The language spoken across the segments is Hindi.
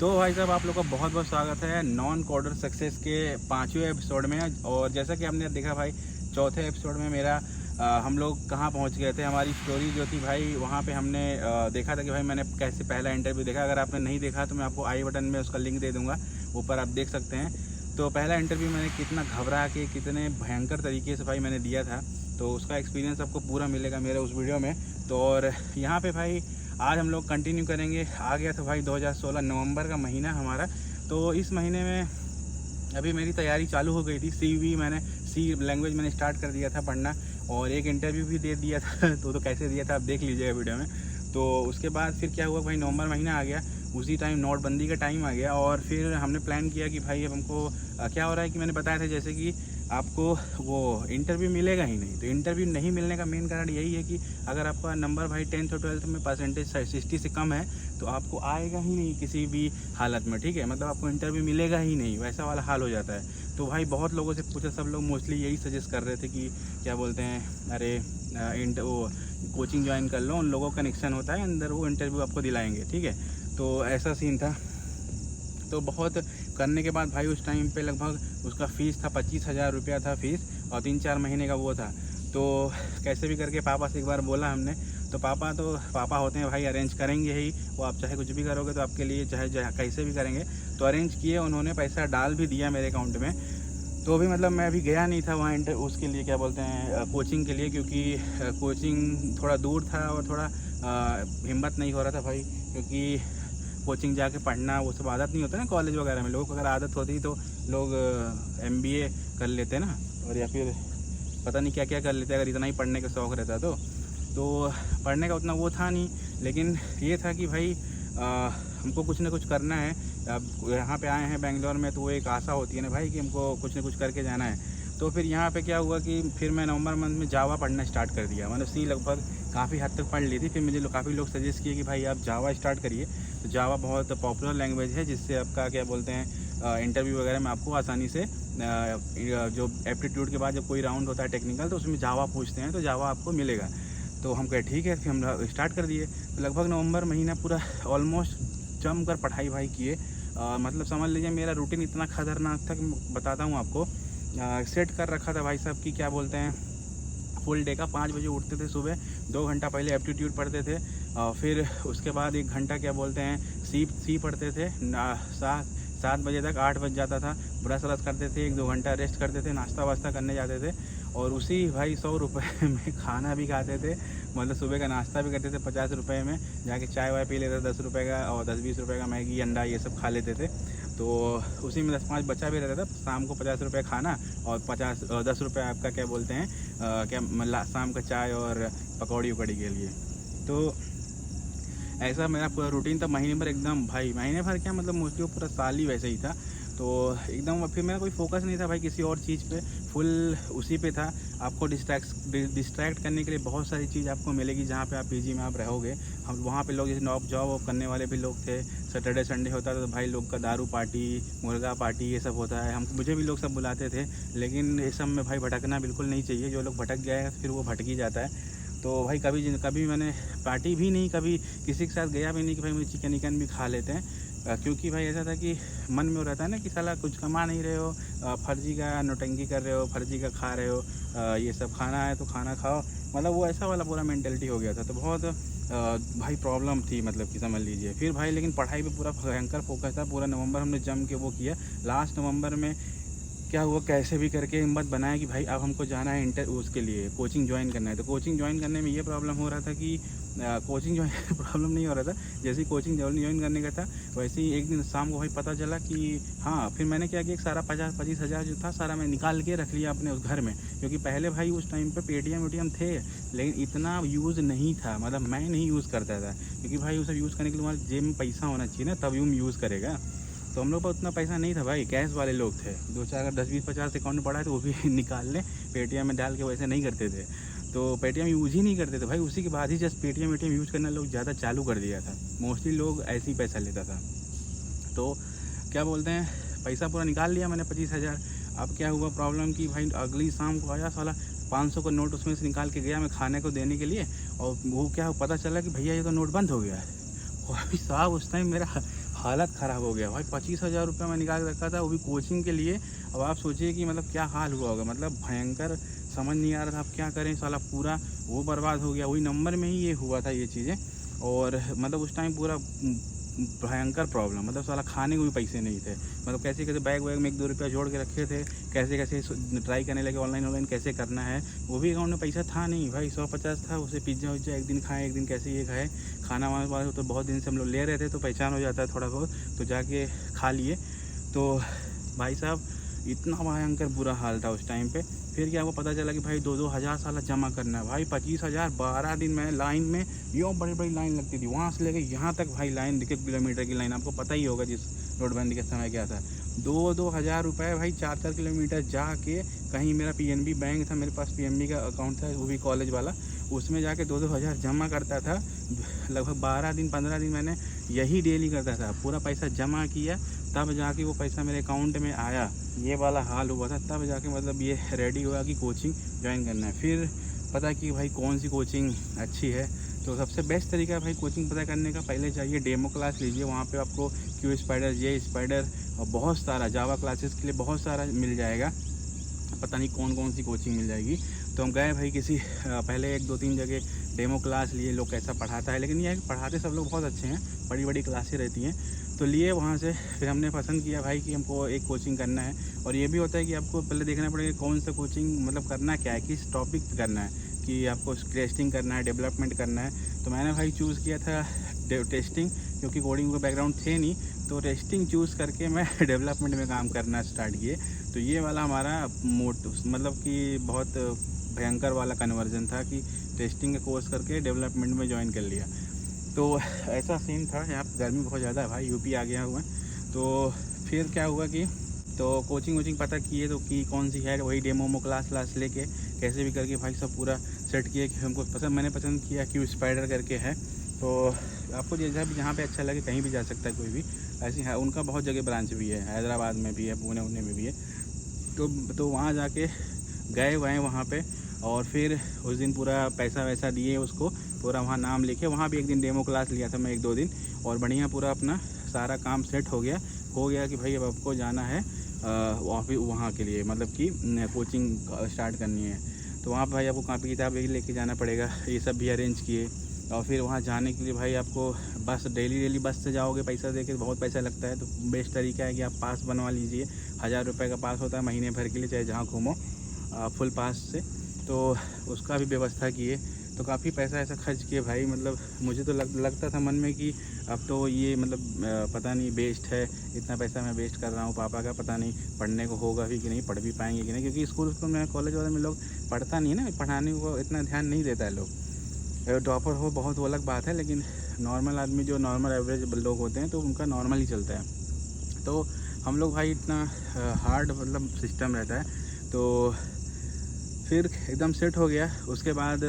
तो भाई साहब आप लोग का बहुत बहुत स्वागत है नॉन कोडर सक्सेस के 5वें एपिसोड में। और जैसा कि हमने देखा भाई, चौथे एपिसोड में मेरा हम लोग कहाँ पहुँच गए थे। हमारी स्टोरी जो थी भाई, वहाँ पे हमने देखा था कि भाई मैंने कैसे पहला इंटरव्यू देखा। अगर आपने नहीं देखा तो मैं आपको आई बटन में उसका लिंक दे दूँगा, ऊपर आप देख सकते हैं। तो पहला इंटरव्यू मैंने कितना घबरा के, कितने भयंकर तरीके से भाई मैंने दिया था, तो उसका एक्सपीरियंस आपको पूरा मिलेगा मेरे उस वीडियो में। तो और यहाँ पे भाई आज हम लोग कंटिन्यू करेंगे। आ गया था भाई 2016 नवंबर का महीना हमारा। तो इस महीने में अभी मेरी तैयारी चालू हो गई थी। सी लैंग्वेज मैंने स्टार्ट कर दिया था पढ़ना, और एक इंटरव्यू भी दे दिया था। तो कैसे दिया था आप देख लीजिएगा वीडियो में। तो उसके बाद फिर क्या हुआ भाई, नवंबर महीना आ गया, उसी टाइम नोटबंदी का टाइम आ गया। और फिर हमने प्लान किया कि भाई अब हमको क्या हो रहा है कि मैंने बताया था जैसे कि आपको वो इंटरव्यू मिलेगा ही नहीं। तो इंटरव्यू नहीं मिलने का मेन कारण यही है कि अगर आपका नंबर भाई 10th और 12th में परसेंटेज 60 से कम है तो आपको आएगा ही नहीं किसी भी हालत में, ठीक है। मतलब आपको इंटरव्यू मिलेगा ही नहीं, वैसा वाला हाल हो जाता है। तो भाई बहुत लोगों से पूछा, सब लोग मोस्टली यही सजेस्ट कर रहे थे कि क्या बोलते हैं, अरे वो कोचिंग ज्वाइन कर लो, उन लोगों का कनेक्शन होता है अंदर, वो इंटरव्यू आपको दिलाएंगे, ठीक है। तो ऐसा सीन था। तो बहुत करने के बाद भाई उस टाइम पे लगभग उसका फ़ीस था 25,000 रुपया था फ़ीस, और 3-4 महीने का वो था। तो कैसे भी करके पापा से एक बार बोला हमने, तो पापा होते हैं भाई, अरेंज करेंगे ही वो। आप चाहे कुछ भी करोगे तो आपके लिए चाहे कैसे भी करेंगे। तो अरेंज किए उन्होंने, पैसा डाल भी दिया मेरे अकाउंट में। तो भी मतलब मैं अभी गया नहीं था वहाँ उसके लिए क्या बोलते हैं कोचिंग के लिए, क्योंकि कोचिंग थोड़ा दूर था और थोड़ा हिम्मत नहीं हो रहा था भाई, क्योंकि कोचिंग जाके पढ़ना वो सब आदत नहीं होता ना। कॉलेज वगैरह में लोगों को अगर आदत होती तो लोग MBA कर लेते ना, और या फिर पता नहीं क्या क्या कर लेते अगर इतना ही पढ़ने का शौक़ रहता तो पढ़ने का उतना वो था नहीं। लेकिन ये था कि भाई हमको कुछ ना कुछ करना है। अब यहाँ पे आए हैं बेंगलोर में, तो वो एक आशा होती है ना भाई कि हमको कुछ ना कुछ करके जाना है। तो फिर यहाँ पे क्या हुआ कि फिर मैं नवंबर मंथ में जावा पढ़ना स्टार्ट कर दिया। मतलब सी लगभग काफ़ी हद तक पढ़ ली थी। फिर मुझे काफ़ी लोग सजेस्ट किए कि भाई आप जावा स्टार्ट करिए। तो जावा बहुत पॉपुलर लैंग्वेज है, जिससे आपका क्या बोलते हैं इंटरव्यू वगैरह में आपको आसानी से जो एप्टीट्यूड के बाद जब कोई राउंड होता है टेक्निकल, तो उसमें जावा पूछते हैं, तो जावा आपको मिलेगा। तो हम कहे ठीक है, फिर हम स्टार्ट कर दिए। तो लगभग नवंबर महीना पूरा ऑलमोस्ट जम कर पढ़ाई भाई किए। मतलब समझ लीजिए मेरा रूटीन इतना खतरनाक था कि बताता हूँ आपको। सेट कर रखा था भाई साहब कि क्या बोलते हैं, फुल डे का 5 बजे उठते थे सुबह, 2 घंटा पहले एप्टीट्यूड पढ़ते थे, फिर उसके बाद 1 घंटा क्या बोलते हैं सी पढ़ते थे। 7 बजे तक 8 बज जाता था, ब्रश व्रश करते थे, 1-2 घंटा रेस्ट करते थे, नाश्ता वास्ता करने जाते थे, और उसी भाई 100 रुपये में खाना भी खाते थे। मतलब सुबह का नाश्ता भी करते थे 50 रुपये में, जाके चाय वाय पी लेते थे 10 रुपये का, और 10-20 रुपये का मैगी अंडा ये सब खा लेते थे। तो उसी में 10-5 बचा भी रहता था। शाम को 50 रुपये खाना, और 10 रुपये आपका क्या बोलते हैं शाम का चाय और पकौड़ी उकौड़ी के लिए। तो ऐसा मेरा पूरा रूटीन था महीने भर एकदम। भाई महीने भर क्या मतलब मोस्टली वो पूरा साल ही वैसे ही था। तो एकदम फिर मेरा कोई फोकस नहीं था भाई किसी और चीज़ पे, फुल उसी पे था। आपको डिस्ट्रैक्ट करने के लिए बहुत सारी चीज़ आपको मिलेगी जहाँ पे आप PG में आप रहोगे। हम वहाँ पे लोग जैसे जॉब करने वाले भी लोग थे। सैटरडे संडे होता था तो भाई लोग का दारू पार्टी, मुर्गा पार्टी ये सब होता है। मुझे भी लोग सब बुलाते थे, लेकिन ये सब में भाई भटकना बिल्कुल नहीं चाहिए। जो लोग भटक गए हैं फिर वो भटक ही जाता है। तो भाई कभी मैंने पार्टी भी नहीं, कभी किसी के साथ गया भी नहीं कि भाई मुझे चिकन विकन भी खा लेते हैं। क्योंकि भाई ऐसा था कि मन में वो रहता है ना कि साला कुछ कमा नहीं रहे हो, फर्जी का नौटंकी कर रहे हो, फर्जी का खा रहे हो, ये सब खाना है तो खाना खाओ। मतलब वो ऐसा वाला पूरा मेंटेलिटी हो गया था। तो बहुत भाई प्रॉब्लम थी, मतलब कि समझ लीजिए। फिर भाई लेकिन पढ़ाई पे पूरा भयंकर फोकस था। पूरा नवंबर हमने जम के वो किया। लास्ट नवंबर में क्या हुआ, कैसे भी करके हिम्मत बनाया कि भाई अब हमको जाना है उसके लिए कोचिंग ज्वाइन करना है। तो कोचिंग ज्वाइन करने में ये प्रॉब्लम हो रहा था कि कोचिंग ज्वाइन प्रॉब्लम नहीं हो रहा था। जैसे ही कोचिंग ज्वाइन करने का था, वैसे ही एक दिन शाम को भाई पता चला कि हाँ, फिर मैंने क्या किया, सारा 50-25 हज़ार जो था सारा मैं निकाल के रख लिया अपने उस घर में। क्योंकि पहले भाई उस टाइम पे पेटीएम थे, लेकिन इतना यूज़ नहीं था। मतलब मैं नहीं यूज़ करता था, क्योंकि भाई उसे यूज़ करने के लिए हमारे जेब में पैसा होना चाहिए ना, तब यूज़ करेगा। तो हम लोग पर उतना पैसा नहीं था भाई, कैश वाले लोग थे। 2-4 अगर 10-20-50 अकाउंट में पड़ा है तो वो भी निकाल लें, पेटीएम में डाल के वैसे नहीं करते थे। तो पेटीएम यूज़ ही नहीं करते थे भाई। उसी के बाद ही जस्ट पेटीएम यूज़ करना लोग ज़्यादा चालू कर दिया था। मोस्टली लोग ऐसे ही पैसा लेता था। तो क्या बोलते हैं, पैसा पूरा निकाल लिया मैंने 25,000। अब क्या हुआ प्रॉब्लम कि भाई अगली शाम को आया साला 500 का नोट उसमें से निकाल के गया मैं खाने को देने के लिए, और वो क्या पता चला कि भैया ये तो नोट बंद हो गया है। भाई साहब उस टाइम मेरा हालत ख़राब हो गया भाई। 25,000 रुपये मैं निकाल के रखा था, वो भी कोचिंग के लिए। अब आप सोचिए कि मतलब क्या हाल हुआ होगा, मतलब भयंकर। समझ नहीं आ रहा था अब क्या करें, साला पूरा वो बर्बाद हो गया। वही नंबर में ही ये हुआ था ये चीज़ें। और मतलब उस टाइम पूरा भयंकर प्रॉब्लम, मतलब साला खाने को भी पैसे नहीं थे। मतलब कैसे कैसे बैग वैग में 1-2 रुपया जोड़ के रखे थे, कैसे कैसे ट्राई करने लगे ऑनलाइन कैसे करना है। वो भी अकाउंट में पैसा था नहीं भाई, 150 था। उसे पिज्ज़ा उज्जा एक दिन खाए, एक दिन कैसे ये खाए। खाना वाना तो बहुत दिन से हम लोग ले रहे थे, तो पहचान हो जाता है थोड़ा बहुत, तो जाके खा लिए। तो भाई साहब इतना भयंकर बुरा हाल था उस टाइम पे। फिर क्या हुआ, पता चला कि भाई 2-2 हज़ार साला जमा करना है भाई। 25,000 12 दिन में लाइन में, यूँ बड़ी बड़ी लाइन लगती थी, वहाँ से लेके यहाँ तक भाई लाइन, देखिए किलोमीटर की लाइन। आपको पता ही होगा जिस नोटबंदी के समय क्या था। 2-2 हज़ार रुपये भाई 4-4 किलोमीटर जाके। कहीं मेरा पीएनबी बैंक था, मेरे पास पीएनबी का अकाउंट था, वो भी कॉलेज वाला। उसमें जाके 2-2 हज़ार जमा करता था। लगभग 12 दिन 15 दिन मैंने यही डेली करता था। पूरा पैसा जमा किया, तब जाके वो पैसा मेरे अकाउंट में आया। ये वाला हाल हुआ था, तब जाके मतलब ये रेडी हुआ कि कोचिंग ज्वाइन करना है। फिर पता कि भाई कौन सी कोचिंग अच्छी है। तो सबसे बेस्ट तरीका है भाई कोचिंग पता करने का, पहले जाइए डेमो क्लास लीजिए। वहाँ पे आपको क्यू स्पाइडर, जे स्पाइडर और बहुत सारा जावा क्लासेस के लिए बहुत सारा मिल जाएगा। पता नहीं कौन कौन सी कोचिंग मिल जाएगी। तो हम गए भाई किसी पहले 1-2-3 जगह डेमो क्लास लिए, लोग कैसा पढ़ाता है। लेकिन ये है कि पढ़ाते सब लोग बहुत अच्छे हैं, बड़ी बड़ी क्लासें रहती हैं। तो लिए वहाँ से, फिर हमने पसंद किया भाई कि हमको एक कोचिंग करना है। और ये भी होता है कि आपको पहले देखना पड़ेगा कौन सा कोचिंग मतलब करना क्या है, किस टॉपिक पे करना है, कि आपको टेस्टिंग करना है, डेवलपमेंट करना है। तो मैंने भाई चूज़ किया था टेस्टिंग, क्योंकि कोडिंग का बैकग्राउंड थे नहीं। तो टेस्टिंग चूज़ करके मैं डेवलपमेंट में काम करना स्टार्ट किए। तो ये वाला हमारा मतलब कि बहुत भयंकर वाला कन्वर्जन था कि टेस्टिंग का कोर्स करके डेवलपमेंट में ज्वाइन कर लिया। तो ऐसा सीन था। यहाँ पर गर्मी बहुत ज़्यादा है भाई, यूपी आ गया हुआ। तो फिर क्या हुआ कि तो कोचिंग वोचिंग पता किए, तो कि कौन सी है, वही डेमो क्लास लेके कैसे भी करके भाई सब पूरा सेट किए कि हमको मैंने पसंद किया क्यू स्पाइडर करके है। तो आपको जैसा भी जहाँ पे अच्छा लगे कहीं भी जा सकता है कोई भी, ऐसी है। उनका बहुत जगह ब्रांच भी है, हैदराबाद में भी है, पुणे में भी है। तो वहाँ जाके गए वहाँ पे। और फिर उस दिन पूरा पैसा वैसा दिए उसको, पूरा वहाँ नाम लिखे। वहाँ भी एक दिन डेमो क्लास लिया था मैं 1-2 दिन, और बढ़िया पूरा अपना सारा काम सेट हो गया कि भाई अब आपको जाना है वहाँ के लिए, मतलब कि कोचिंग स्टार्ट करनी है। तो वहाँ भाई आपको कॉपी किताब लेके जाना पड़ेगा, ये सब भी अरेंज किए। और फिर वहाँ जाने के लिए भाई आपको बस डेली बस से जाओगे, पैसा देके बहुत पैसा लगता है। तो बेस्ट तरीका है कि आप पास बनवा लीजिए। 1,000 रुपये का पास होता है महीने भर के लिए, चाहे जहाँ घूमो फुल पास से। तो उसका भी व्यवस्था किए। तो काफ़ी पैसा ऐसा खर्च किए भाई। मतलब मुझे तो लगता था मन में कि अब तो ये मतलब पता नहीं वेस्ट है, इतना पैसा मैं वेस्ट कर रहा हूँ पापा का, पता नहीं पढ़ने को होगा भी कि नहीं, पढ़ भी पाएंगे कि नहीं। क्योंकि स्कूल में कॉलेज वाले में लोग पढ़ता नहीं है ना, पढ़ाने को इतना ध्यान नहीं देता है लोग। टॉपर हो बहुत वो अलग बात है, लेकिन नॉर्मल आदमी जो नॉर्मल एवरेज लोग होते हैं तो उनका नॉर्मल ही चलता है। तो हम लोग भाई इतना हार्ड मतलब सिस्टम रहता है। तो फिर एकदम सेट हो गया। उसके बाद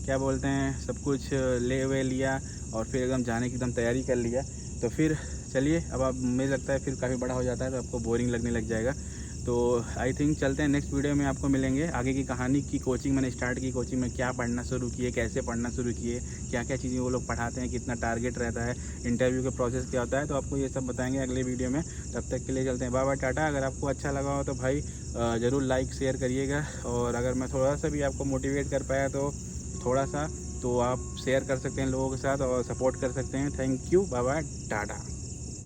क्या बोलते हैं, सब कुछ ले वे लिया, और फिर एकदम जाने की एकदम तैयारी कर लिया। तो फिर चलिए, अब आप मुझे लगता है फिर काफ़ी बड़ा हो जाता है तो आपको बोरिंग लगने लग जाएगा। तो आई थिंक चलते हैं नेक्स्ट वीडियो में आपको मिलेंगे आगे की कहानी की। कोचिंग मैंने स्टार्ट की, कोचिंग में क्या पढ़ना शुरू किए, कैसे पढ़ना शुरू किए, क्या क्या चीज़ें वो लोग पढ़ाते हैं, कितना टारगेट रहता है, इंटरव्यू का प्रोसेस क्या होता है। तो आपको ये सब बताएंगे अगले वीडियो में। तब तक के लिए चलते हैं, बाय बाय, टाटा। अगर आपको अच्छा लगा हो तो भाई ज़रूर लाइक शेयर करिएगा। और अगर मैं थोड़ा सा भी आपको मोटिवेट कर पाया तो थोड़ा सा, तो आप शेयर कर सकते हैं लोगों के साथ और सपोर्ट कर सकते हैं। Thank you, bye bye, Tata.